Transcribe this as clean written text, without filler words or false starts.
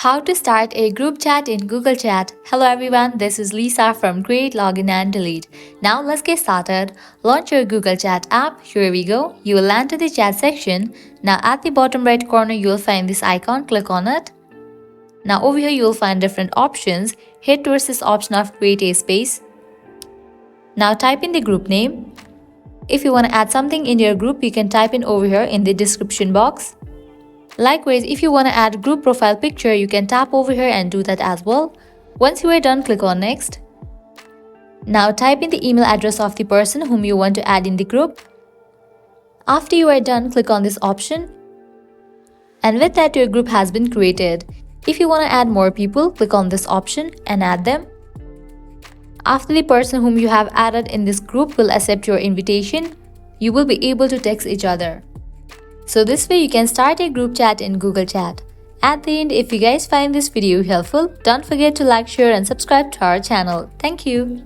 How to start a group chat in Google Chat. Hello everyone, this is Lisa from Create, Login and Delete. Now let's get started. Launch your Google Chat app. Here we go. You will land to the chat section. Now at the bottom right corner, you will find this icon. Click on it. Now over here, you will find different options. Hit towards this option of create a space. Now type in the group name. If you want to add something in your group, you can type in over here in the description box. Likewise, if you want to add group profile picture, you can tap over here and do that as well. Once you are done, click on next. Now type in the email address of the person whom you want to add in the group. After you are done, click on this option. And with that, your group has been created. If you want to add more people, click on this option and add them. After the person whom you have added in this group will accept your invitation, you will be able to text each other. So this way you can start a group chat in Google Chat. At the end, if you guys find this video helpful, don't forget to like, share and subscribe to our channel. Thank you.